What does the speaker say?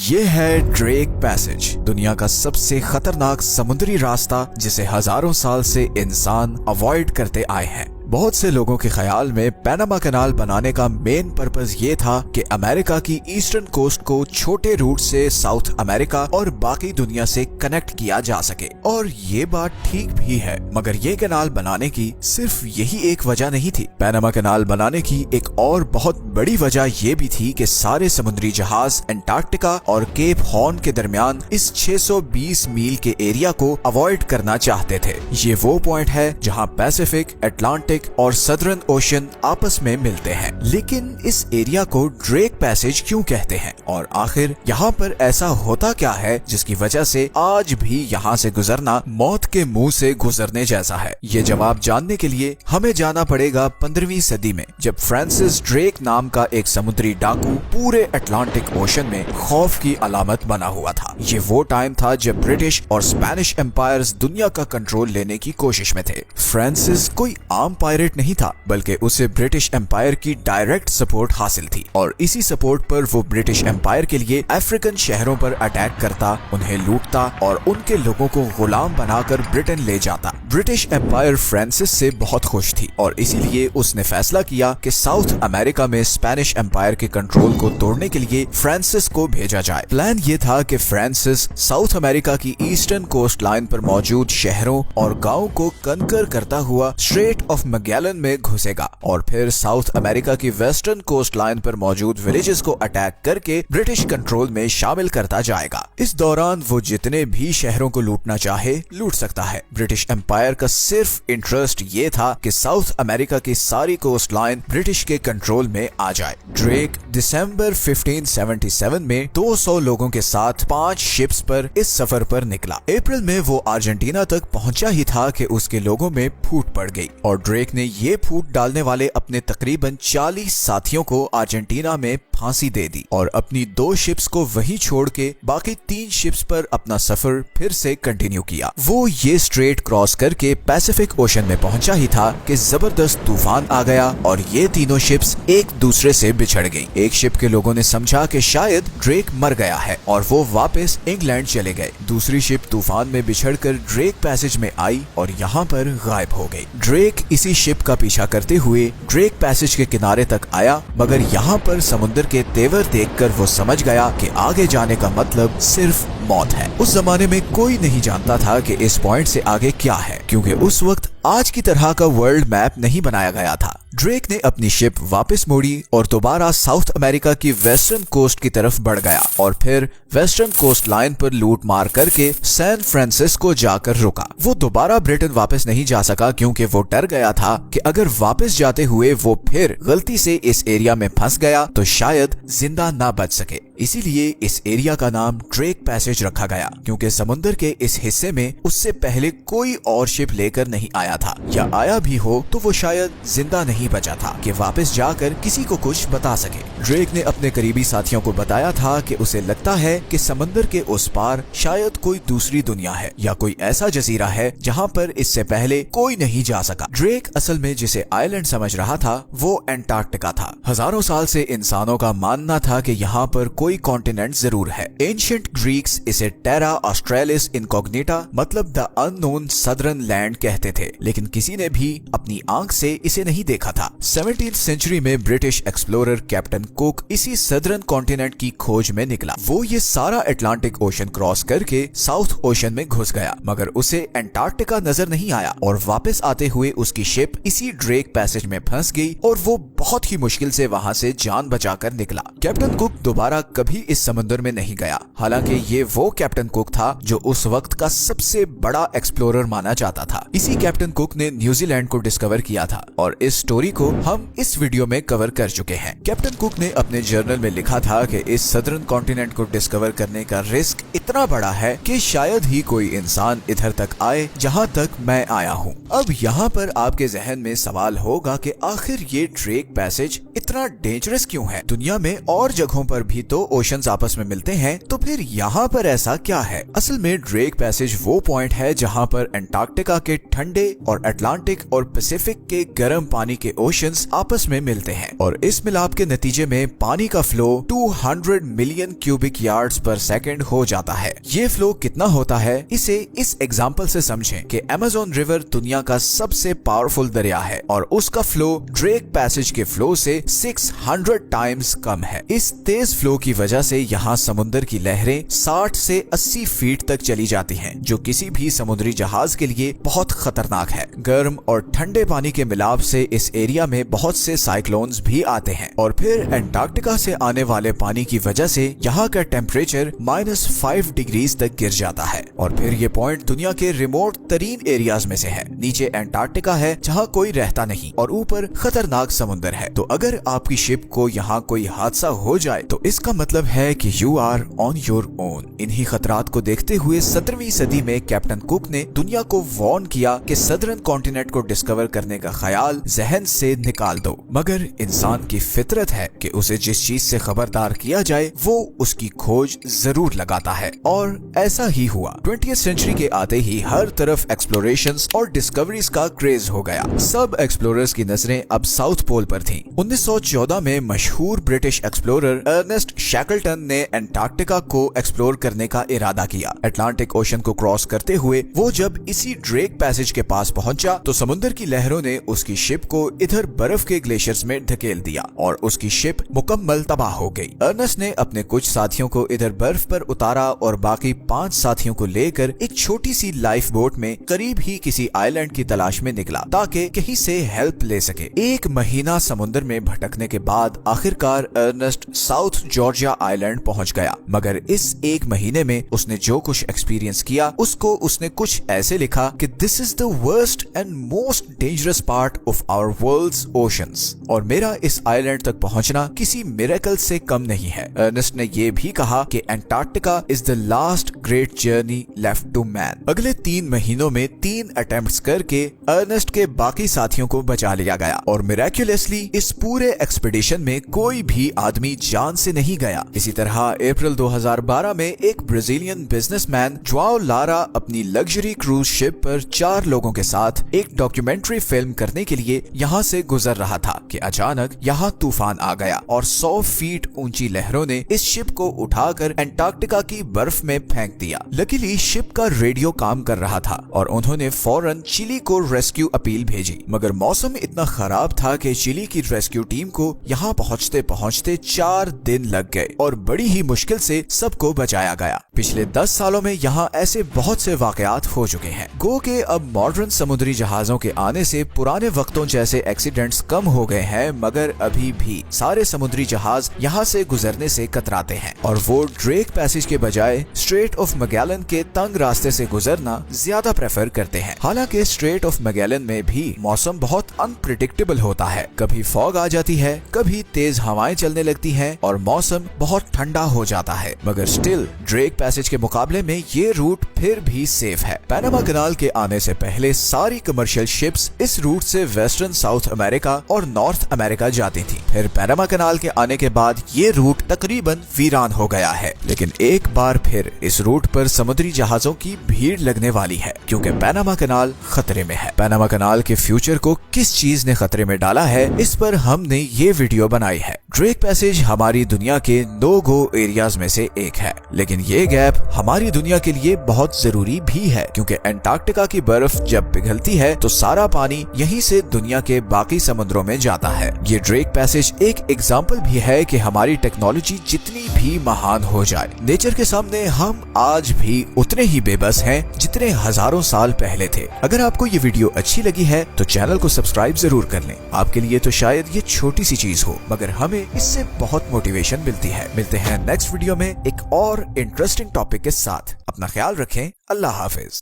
یہ ہے Drake passage, दुनिया का सबसे खतरनाक समुद्री रास्ता जिसे हजारों साल से इंसान अवॉइड करते आए हैं। बहुत से लोगों के ख्याल में पैनामा कैनाल बनाने का मेन पर्पस ये था कि अमेरिका की ईस्टर्न कोस्ट को छोटे रूट से साउथ अमेरिका और बाकी दुनिया से कनेक्ट किया जा सके, और ये बात ठीक भी है। मगर ये कैनाल बनाने की सिर्फ यही एक वजह नहीं थी। पैनामा कैनाल बनाने की एक और बहुत बड़ी वजह ये भी थी कि सारे समुद्री जहाज अंटार्कटिका और केप हॉर्न के दरमियान इस 620 मील के एरिया को अवॉइड करना चाहते थे। ये वो पॉइंट है जहाँ पैसिफिक, अटलांटिक और सदर्न ओशन आपस में मिलते हैं। लेकिन इस एरिया को ड्रेक पैसेज क्यों कहते हैं, और आखिर यहाँ पर ऐसा होता क्या है जिसकी वजह से आज भी यहाँ से गुजरना मौत के मुंह से गुजरने जैसा है? ये जवाब जानने के लिए हमें जाना पड़ेगा 15वीं सदी में, जब फ्रांसिस ड्रेक नाम का एक समुद्री डाकू पूरे अटलांटिक ओशन में खौफ की अलामत बना हुआ था। ये वो टाइम था जब ब्रिटिश और स्पेनिश एम्पायर्स दुनिया का कंट्रोल लेने की कोशिश में थे। फ्रांसिस कोई आम पायरेट नहीं था, बल्कि उसे ब्रिटिश एम्पायर की डायरेक्ट सपोर्ट हासिल थी, और इसी सपोर्ट पर वो ब्रिटिश एम्पायर के लिए अफ्रीकन शहरों पर अटैक करता, उन्हें लूटता और उनके लोगों को गुलाम बनाकर ब्रिटेन ले जाता। ब्रिटिश एम्पायर फ्रांसिस से बहुत खुश थी, और इसीलिए उसने फैसला किया कि साउथ अमेरिका में स्पेनिश एम्पायर के कंट्रोल को तोड़ने के लिए फ्रांसिस को भेजा जाए। प्लान ये था कि फ्रांसिस साउथ अमेरिका की ईस्टर्न कोस्ट लाइन पर मौजूद शहरों और गाँव को कनकर करता हुआ स्ट्रेट ऑफ मैगेलन में घुसेगा, और फिर साउथ अमेरिका की वेस्टर्न कोस्ट लाइन पर मौजूद विलेजेस को अटैक करके ब्रिटिश कंट्रोल में शामिल करता जाएगा। इस दौरान वो जितने भी शहरों को लूटना चाहे लूट सकता है। ब्रिटिश एम्पायर का सिर्फ इंटरेस्ट ये था कि साउथ अमेरिका की सारी कोस्ट लाइन ब्रिटिश के कंट्रोल में आ जाए। ड्रेक दिसंबर 1577 में 200 लोगों के साथ 5 शिप्स पर इस सफर पर निकला। अप्रैल में वो अर्जेंटीना तक पहुंचा ही था कि उसके लोगों में फूट पड़ गई, और ड्रेक ने ये फूट डालने वाले अपने तकरीबन 40 साथियों को अर्जेंटीना में फांसी दे दी, और अपनी 2 शिप्स को वहीं छोड़ के बाकी 3 शिप्स पर अपना सफर फिर से कंटिन्यू किया। वो ये स्ट्रेट क्रॉस करके पैसिफिक ओशन में पहुंचा ही था कि जबरदस्त तूफान आ गया, और ये तीनों शिप्स एक दूसरे से बिछड़ गई। एक शिप के लोगों ने समझा कि शायद ड्रेक मर गया है, और वो वापस इंग्लैंड चले गए। दूसरी शिप तूफान में बिछड़कर ड्रेक पैसेज में आई और यहाँ पर गायब हो गई। ड्रेक इसी शिप का पीछा करते हुए ड्रेक पैसेज के किनारे तक आया, मगर यहाँ पर समुद्र के तेवर देखकर वो समझ गया कि आगे जाने का मतलब सिर्फ मौत है। उस जमाने में कोई नहीं जानता था कि इस पॉइंट से आगे क्या है, क्योंकि उस वक्त आज की तरह का वर्ल्ड मैप नहीं बनाया गया था। ड्रेक ने अपनी शिप वापस मोड़ी और दोबारा साउथ अमेरिका की वेस्टर्न कोस्ट की तरफ बढ़ गया, और फिर वेस्टर्न कोस्ट लाइन पर लूट मार करके सैन फ्रांसिस्को जाकर रुका। वो दोबारा ब्रिटेन वापस नहीं जा सका, क्योंकि वो डर गया था कि अगर वापस जाते हुए वो फिर गलती से इस एरिया में फंस गया तो शायद जिंदा ना बच सके। इसीलिए इस एरिया का नाम ड्रेक पैसेज रखा गया, क्योंकि समुद्र के इस हिस्से में उससे पहले कोई और शिप लेकर नहीं आया था, या आया भी हो तो वो शायद जिंदा नहीं बचा था कि वापस जाकर किसी को कुछ बता सके। ड्रेक ने अपने करीबी साथियों को बताया था कि उसे लगता है कि समंदर के उस पार शायद कोई दूसरी दुनिया है, या कोई ऐसा जजीरा है जहाँ पर इससे पहले कोई नहीं जा सका। ड्रेक असल में जिसे आइलैंड समझ रहा था वो अंटार्कटिका था। हजारों साल से इंसानों का मानना था कि यहाँ पर कोई कॉन्टिनेंट जरूर है। एंशिएंट ग्रीक्स इसे टेरा ऑस्ट्रेलिस इनकॉग्निटा, मतलब द अननोन सदर्न लैंड कहते थे, लेकिन किसी ने भी अपनी आंख से इसे नहीं देखा था। 17th सेंचुरी में ब्रिटिश एक्सप्लोरर कैप्टन कुक इसी सदर्न कॉन्टिनेंट की खोज में निकला। वो ये सारा अटलांटिक ओशन क्रॉस करके साउथ ओशन में घुस गया, मगर उसे अंटार्कटिका नजर नहीं आया, और वापस आते हुए उसकी शिप इसी ड्रेक पैसेज में फंस गई, और वो बहुत ही मुश्किल से वहां से जान बचाकर निकला। कैप्टन कुक दोबारा कभी इस समुद्र में नहीं गया। हालांकि ये वो कैप्टन कुक था जो उस वक्त का सबसे बड़ा एक्सप्लोरर माना जाता था। इसी कैप्टन कुक ने न्यूजीलैंड को डिस्कवर किया था, और इस स्टोरी को हम इस वीडियो में कवर कर चुके हैं। कैप्टन कुक ने अपने जर्नल में लिखा था कि इस सदर्न कॉन्टिनेंट को डिस्कवर करने का रिस्क इतना बड़ा है कि शायद ही कोई इंसान इधर तक आए जहां तक मैं आया हूं। अब यहाँ पर आपके जहन में सवाल होगा कि आखिर ये ड्रेक पैसेज इतना डेंजरस क्यों है? दुनिया में और जगहों पर भी तो ओशंस आपस में मिलते हैं, तो फिर यहाँ पर ऐसा क्या है? असल में ड्रेक पैसेज वो पॉइंट है जहाँ पर अंटार्कटिका के ठंडे और अटलांटिक और पैसिफिक के गर्म पानी के के ओशंस आपस में मिलते हैं और इस मिलाप के नतीजे में पानी का फ्लो 200 मिलियन क्यूबिक यार्ड्स पर सेकंड हो जाता है। ये फ्लो कितना होता है इसे इस एग्जांपल से समझें कि अमेज़न रिवर दुनिया का सबसे पावरफुल दरिया है और उसका फ्लो ड्रेक पैसेज के फ्लो से 600 टाइम्स कम है। इस तेज फ्लो की वजह से यहाँ समुद्र की लहरें 60 से 80 फीट तक चली जाती हैं, जो किसी भी समुद्री जहाज के लिए बहुत खतरनाक है। गर्म और ठंडे पानी के मिलाप से इस एरिया में बहुत से साइक्लोन्स भी आते हैं और फिर एंटार्क्टिका से आने वाले पानी की वजह से यहाँ का टेम्परेचर -5 डिग्रीज तक गिर जाता है और फिर ये पॉइंट दुनिया के रिमोट तरीन एरियाज में से है। नीचे एंटार्क्टिका है जहाँ कोई रहता नहीं और ऊपर खतरनाक समुद्र है। तो अगर आपकी शिप को यहाँ कोई हादसा हो जाए तो इसका मतलब है कि you are on your own. इन्हीं खतरात को देखते हुए 17वीं सदी में कैप्टन कुक ने दुनिया को वार्न किया कि सदर्न कॉन्टिनेंट को डिस्कवर करने का ख्याल जहन से निकाल दो, मगर इंसान की फितरत है कि उसे जिस चीज से खबरदार किया जाए वो उसकी खोज जरूर लगाता है और ऐसा ही हुआ। 20th सेंचुरी के आते ही हर तरफ एक्सप्लोरेशंस और डिस्कवरीज का क्रेज हो गया। सब एक्सप्लोरर्स की नजरें अब साउथ पोल पर थीं। 1914 में मशहूर ब्रिटिश एक्सप्लोरर अर्नेस्ट शैकलटन ने एंटार्क्टिका को एक्सप्लोर करने का इरादा किया। अटलांटिक ओशन को क्रॉस करते हुए वो जब इसी ड्रेक पैसेज के पास पहुंचा तो समुद्र की लहरों ने उसकी शिप को इधर बर्फ के ग्लेशियर्स में धकेल दिया और उसकी शिप मुकम्मल तबाह हो गई। अर्नेस्ट ने अपने कुछ साथियों को इधर बर्फ पर उतारा और बाकी 5 साथियों को लेकर एक छोटी सी लाइफ बोट में करीब ही किसी आइलैंड की तलाश में निकला ताकि कहीं से हेल्प ले सके। 1 महीना समुद्र में भटकने के बाद आखिरकार अर्नेस्ट साउथ जॉर्जिया आइलैंड पहुंच गया, मगर इस 1 महीने में उसने जो कुछ एक्सपीरियंस किया उसको उसने कुछ ऐसे लिखा कि this is the worst and most dangerous part of our world's oceans और मेरा इस आइलैंड तक पहुंचना किसी मिरेकल से कम नहीं है। अर्नेस्ट ने ये भी कहा कि Antarctica is the last great journey left to man. अगले 3 महीनों में 3 अटेम्प्ट्स करके अर्नेस्ट के बाकी साथियों को बचा लिया गया और मिरेक्युलसली इस पूरे एक्सपीडिशन में कोई भी आदमी जान से नहीं गया। इसी तरह अप्रैल 2012 में एक ब्राजीलियन बिजनेसमैन ज्वाओ लारा अपनी लग्जरी क्रूज शिप पर 4 लोगों के साथ एक डॉक्यूमेंट्री फिल्म करने के लिए यहाँ से गुजर रहा था कि अचानक यहाँ तूफान आ गया और 100 फीट ऊंची लहरों ने इस शिप को उठाकर एंटार्क्टिका की बर्फ में फेंक दिया। लकीली शिप का रेडियो काम कर रहा था और उन्होंने फौरन चिली को रेस्क्यू अपील भेजी, मगर मौसम इतना खराब था कि चिली की रेस्क्यू टीम को यहाँ पहुँचते पहुँचते 4 दिन लग गए और बड़ी ही मुश्किल से सबको बचाया गया। पिछले 10 सालों में यहाँ ऐसे बहुत से वाकयात हो चुके हैं। गो के अब मॉडर्न समुद्री जहाजों के आने से पुराने वक्तों जैसे एक्सीडेंट्स कम हो गए हैं, मगर अभी भी सारे समुद्री जहाज यहाँ से गुजरने से कतराते हैं और वो ड्रेक पैसेज के बजाय स्ट्रेट ऑफ मैगेलन के तंग रास्ते से गुजरना ज्यादा प्रेफर करते हैं। हालांकि स्ट्रेट ऑफ मैगेलन में भी मौसम बहुत अनप्रिडिक्टेबल होता है। कभी फॉग आ जाती है, कभी तेज हवाएं चलने लगती हैं और मौसम बहुत ठंडा हो जाता है, मगर स्टिल ड्रेक पैसेज के मुकाबले में ये रूट फिर भी सेफ है। पैनामा कनाल के आने से पहले सारी कमर्शियल शिप्स इस रूट से वेस्टर्न साउथ अमेरिका और नॉर्थ अमेरिका जाती थी। फिर पैनामा कनाल के आने के बाद ये रूट तकरीबन वीरान हो गया है, लेकिन एक बार फिर इस रूट पर समुद्री जहाजों की भीड़ लगने वाली है क्योंकि पैनामा कनाल खतरे में है। पैनामा कनाल के फ्यूचर को किस चीज ने खतरे में डाला है, इस पर हमने ये वीडियो बनाई है। ड्रेक पैसेज हमारी दुनिया के नो गो एरियाज में से एक है, लेकिन ये गैप हमारी दुनिया के लिए बहुत जरूरी भी है क्योंकि एंटार्क्टिका की बर्फ जब पिघलती है तो सारा पानी यहीं से दुनिया के बाकी समुद्रों में जाता है। ये ड्रेक पैसेज एक एग्जाम्पल भी है कि हमारी टेक्नोलॉजी जितनी भी महान हो जाए, नेचर के सामने हम आज भी उतने ही बेबस हैं जितने हजारों साल पहले थे। अगर आपको ये वीडियो अच्छी लगी है तो चैनल को सब्सक्राइब जरूर कर लें। आपके लिए तो शायद ये छोटी सी चीज हो, मगर हमें इससे बहुत मोटिवेशन मिलती है। मिलते हैं नेक्स्ट वीडियो में एक और इंटरेस्टिंग टॉपिक के साथ। अपना ख्याल रखें। अल्लाह हाफिज।